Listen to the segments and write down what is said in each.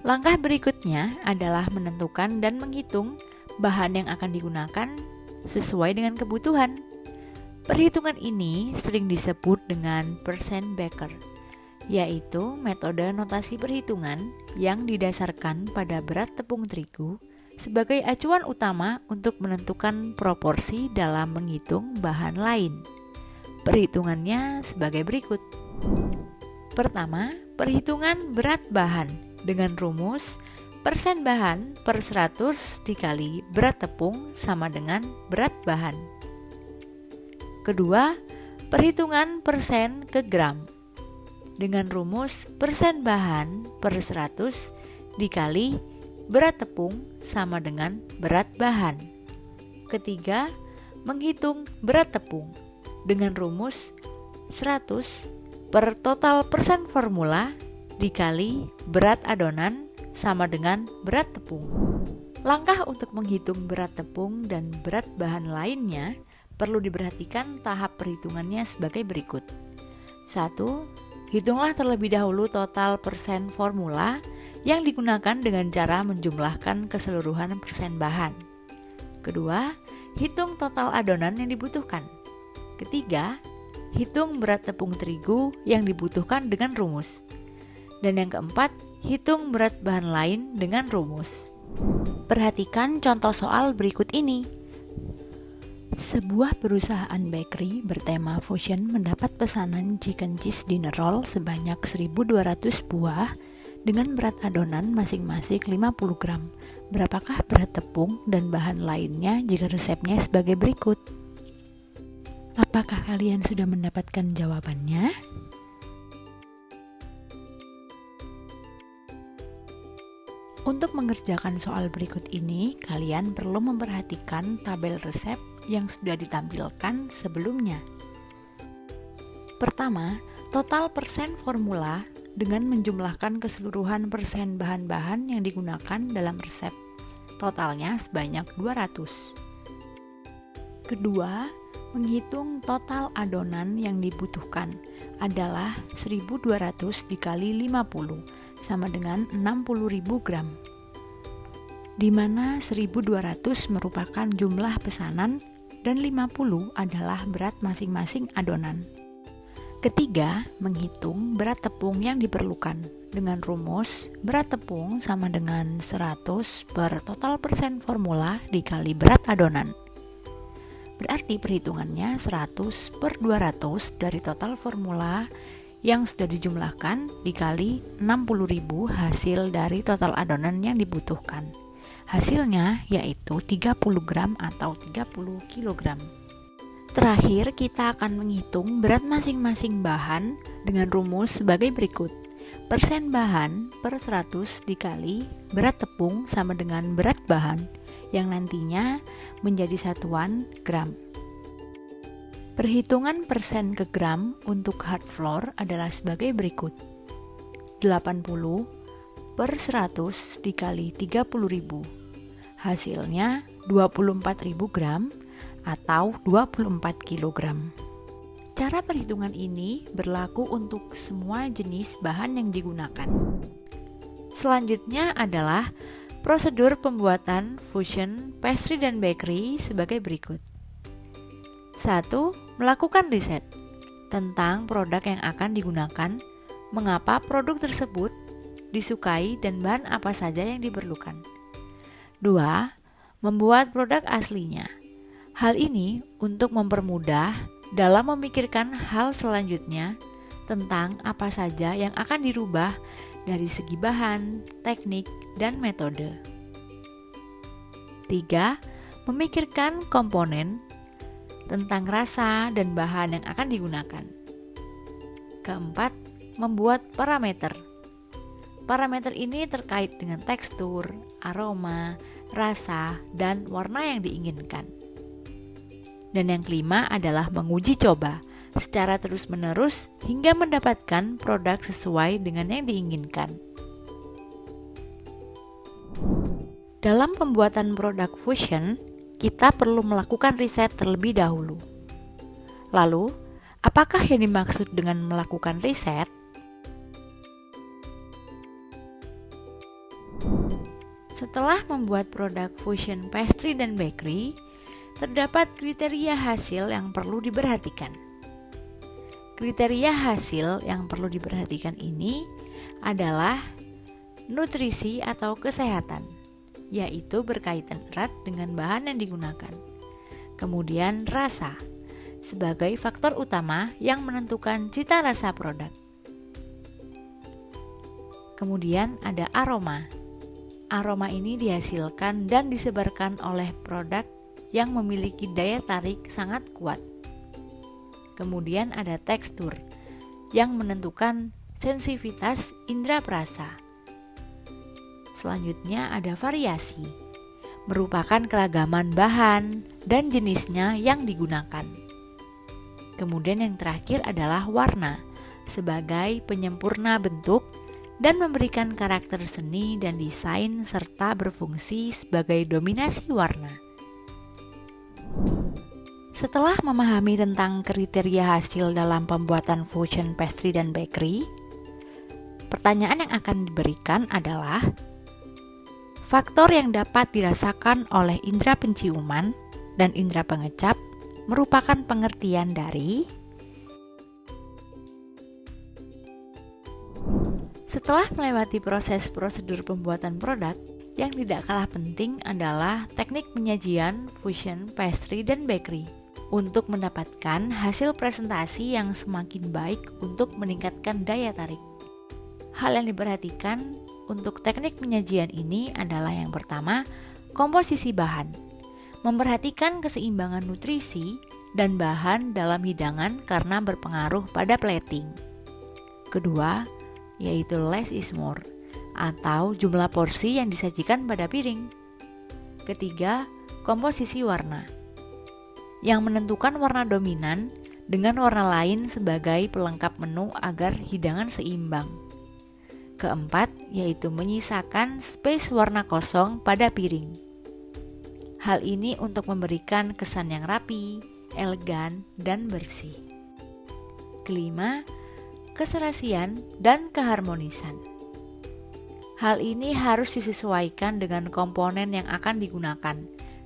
Langkah berikutnya adalah menentukan dan menghitung bahan yang akan digunakan sesuai dengan kebutuhan. Perhitungan ini sering disebut dengan percent baker, yaitu metode notasi perhitungan yang didasarkan pada berat tepung terigu sebagai acuan utama untuk menentukan proporsi dalam menghitung bahan lain. Perhitungannya sebagai berikut. Pertama, perhitungan berat bahan dengan rumus persen bahan per 100 dikali berat tepung sama dengan berat bahan. Kedua, perhitungan persen ke gram dengan rumus persen bahan per 100 dikali berat tepung sama dengan berat bahan. Ketiga, menghitung berat tepung dengan rumus 100 per total persen formula dikali berat adonan sama dengan berat tepung. Langkah untuk menghitung berat tepung dan berat bahan lainnya perlu diperhatikan tahap perhitungannya sebagai berikut. 1. Hitunglah terlebih dahulu total persen formula yang digunakan dengan cara menjumlahkan keseluruhan persen bahan. Kedua, hitung total adonan yang dibutuhkan. Ketiga, hitung berat tepung terigu yang dibutuhkan dengan rumus. Dan yang keempat, hitung berat bahan lain dengan rumus. Perhatikan contoh soal berikut ini. Sebuah perusahaan bakery bertema fusion mendapat pesanan chicken cheese dinner roll sebanyak 1.200 buah dengan berat adonan masing-masing 50 gram. Berapakah berat tepung dan bahan lainnya jika resepnya sebagai berikut? Apakah kalian sudah mendapatkan jawabannya? Untuk mengerjakan soal berikut ini, kalian perlu memperhatikan tabel resep yang sudah ditampilkan sebelumnya. Pertama, total persen formula dengan menjumlahkan keseluruhan persen bahan-bahan yang digunakan dalam resep. Totalnya sebanyak 200. Kedua, menghitung total adonan yang dibutuhkan adalah 1.200 dikali 50 sama dengan 60.000 gram, di mana 1.200 merupakan jumlah pesanan dan 50 adalah berat masing-masing adonan. Ketiga, menghitung berat tepung yang diperlukan dengan rumus berat tepung sama dengan 100 per total persen formula dikali berat adonan. Berarti perhitungannya 100 per 200 dari total formula yang sudah dijumlahkan dikali 60.000 hasil dari total adonan yang dibutuhkan. Hasilnya yaitu 30 gram atau 30 kg. Terakhir, kita akan menghitung berat masing-masing bahan dengan rumus sebagai berikut. Persen bahan per 100 dikali berat tepung sama dengan berat bahan yang nantinya menjadi satuan gram. Perhitungan persen ke gram untuk hard flour adalah sebagai berikut. 80 per 100 dikali 30.000. Hasilnya 24.000 gram atau 24 kg. Cara perhitungan ini berlaku untuk semua jenis bahan yang digunakan. Selanjutnya adalah prosedur pembuatan fusion pastry dan bakery sebagai berikut. 1. Melakukan riset tentang produk yang akan digunakan, mengapa produk tersebut disukai dan bahan apa saja yang diperlukan. 2. Membuat produk aslinya. Hal ini untuk mempermudah dalam memikirkan hal selanjutnya tentang apa saja yang akan dirubah dari segi bahan, teknik, dan metode. 3. Memikirkan komponen tentang rasa dan bahan yang akan digunakan. 4. Membuat parameter. Parameter ini terkait dengan tekstur, aroma, rasa, dan warna yang diinginkan. Dan yang kelima adalah menguji coba secara terus-menerus hingga mendapatkan produk sesuai dengan yang diinginkan. Dalam pembuatan produk fusion, kita perlu melakukan riset terlebih dahulu. Lalu, apakah yang dimaksud dengan melakukan riset? Setelah membuat produk fusion pastry dan bakery, terdapat kriteria hasil yang perlu diperhatikan. Kriteria hasil yang perlu diperhatikan ini adalah nutrisi atau kesehatan, yaitu berkaitan erat dengan bahan yang digunakan. Kemudian rasa, sebagai faktor utama yang menentukan cita rasa produk. Kemudian ada aroma. Aroma ini dihasilkan dan disebarkan oleh produk yang memiliki daya tarik sangat kuat. Kemudian ada tekstur yang menentukan sensitivitas indera perasa. Selanjutnya ada variasi, merupakan keragaman bahan dan jenisnya yang digunakan. Kemudian yang terakhir adalah warna, sebagai penyempurna bentuk dan memberikan karakter seni dan desain serta berfungsi sebagai dominasi warna. Setelah memahami tentang kriteria hasil dalam pembuatan fusion pastry dan bakery, pertanyaan yang akan diberikan adalah faktor yang dapat dirasakan oleh indera penciuman dan indera pengecap merupakan pengertian dari. Setelah melewati proses prosedur pembuatan produk, yang tidak kalah penting adalah teknik penyajian fusion pastry dan bakery untuk mendapatkan hasil presentasi yang semakin baik untuk meningkatkan daya tarik. Hal yang diperhatikan untuk teknik penyajian ini adalah yang pertama, komposisi bahan. Memperhatikan keseimbangan nutrisi dan bahan dalam hidangan karena berpengaruh pada plating. Kedua, yaitu less is more atau jumlah porsi yang disajikan pada piring. Ketiga, komposisi warna yang menentukan warna dominan dengan warna lain sebagai pelengkap menu agar hidangan seimbang. Keempat, yaitu menyisakan space warna kosong pada piring. Hal ini untuk memberikan kesan yang rapi, elegan, dan bersih. Kelima, keserasian dan keharmonisan. Hal ini harus disesuaikan dengan komponen yang akan digunakan,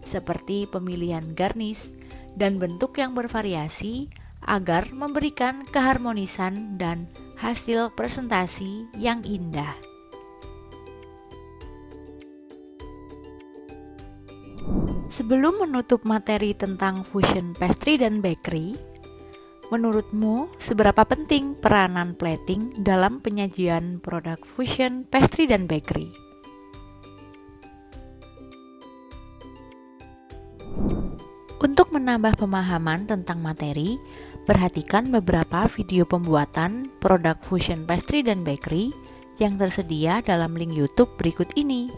seperti pemilihan garnish dan bentuk yang bervariasi agar memberikan keharmonisan dan hasil presentasi yang indah. Sebelum menutup materi tentang fusion pastry dan bakery, menurutmu seberapa penting peranan plating dalam penyajian produk fusion pastry dan bakery? Untuk menambah pemahaman tentang materi, perhatikan beberapa video pembuatan produk fusion pastry dan bakery yang tersedia dalam link YouTube berikut ini.